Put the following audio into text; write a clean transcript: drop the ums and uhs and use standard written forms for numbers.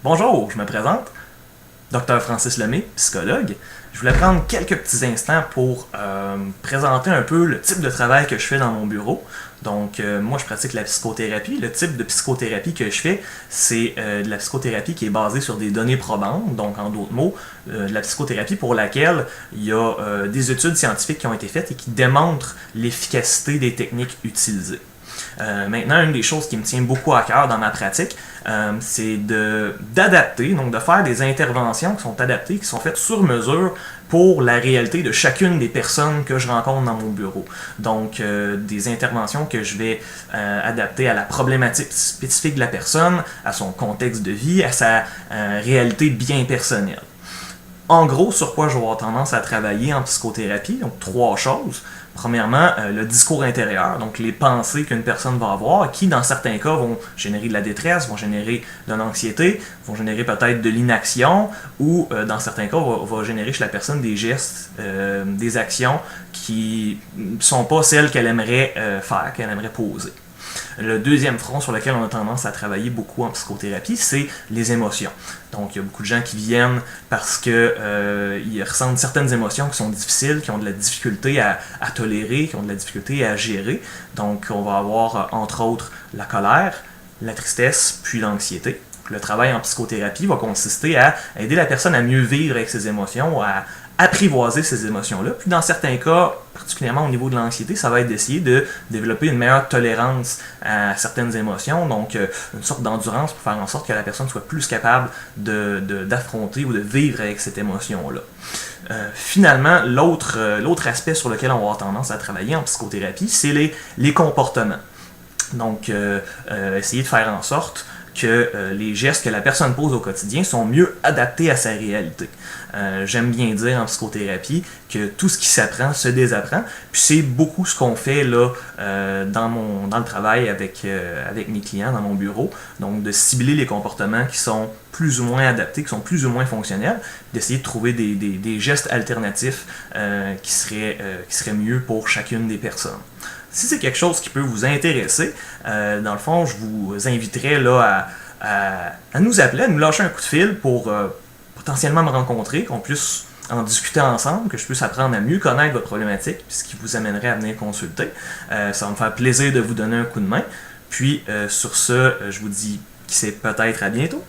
Bonjour, je me présente, Dr Francis Lemay, psychologue. Je voulais prendre quelques petits instants pour présenter un peu le type de travail que je fais dans mon bureau. Donc, moi, je pratique la psychothérapie. Le type de psychothérapie que je fais, c'est de la psychothérapie qui est basée sur des données probantes. Donc, en d'autres mots, de la psychothérapie pour laquelle il y a des études scientifiques qui ont été faites et qui démontrent l'efficacité des techniques utilisées. Maintenant, une des choses qui me tient beaucoup à cœur dans ma pratique, c'est d'adapter, donc de faire des interventions qui sont adaptées, qui sont faites sur mesure pour la réalité de chacune des personnes que je rencontre dans mon bureau. Donc, des interventions que je vais adapter à la problématique spécifique de la personne, à son contexte de vie, à sa réalité bien personnelle. En gros, sur quoi je vais avoir tendance à travailler en psychothérapie, donc trois choses. Premièrement, le discours intérieur, donc les pensées qu'une personne va avoir, qui dans certains cas vont générer de la détresse, vont générer de l'anxiété, vont générer peut-être de l'inaction, ou dans certains cas va générer chez la personne des gestes, des actions qui ne sont pas celles qu'elle aimerait faire, qu'elle aimerait poser. Le deuxième front sur lequel on a tendance à travailler beaucoup en psychothérapie, c'est les émotions. Donc, il y a beaucoup de gens qui viennent parce qu'ils ressentent certaines émotions qui sont difficiles, qui ont de la difficulté à tolérer, qui ont de la difficulté à gérer. Donc, on va avoir, entre autres, la colère, la tristesse, puis l'anxiété. Le travail en psychothérapie va consister à aider la personne à mieux vivre avec ses émotions, à apprivoiser ces émotions-là. Puis dans certains cas, particulièrement au niveau de l'anxiété, ça va être d'essayer de développer une meilleure tolérance à certaines émotions, donc une sorte d'endurance pour faire en sorte que la personne soit plus capable d'affronter ou de vivre avec cette émotion-là. Finalement, l'autre aspect sur lequel on va avoir tendance à travailler en psychothérapie, c'est les comportements. Donc, essayer de faire en sorte que les gestes que la personne pose au quotidien sont mieux adaptés à sa réalité. J'aime bien dire en psychothérapie que tout ce qui s'apprend se désapprend, puis c'est beaucoup ce qu'on fait là dans le travail avec mes clients, dans mon bureau, donc de cibler les comportements qui sont plus ou moins adaptés, qui sont plus ou moins fonctionnels, d'essayer de trouver des gestes alternatifs qui seraient mieux pour chacune des personnes. Si c'est quelque chose qui peut vous intéresser, dans le fond, je vous inviterais là, à nous appeler, à nous lâcher un coup de fil pour potentiellement me rencontrer, qu'on puisse en discuter ensemble, que je puisse apprendre à mieux connaître votre problématique, puis ce qui vous amènerait à venir consulter. Ça va me faire plaisir de vous donner un coup de main. Puis sur ce, je vous dis qui sait peut-être à bientôt.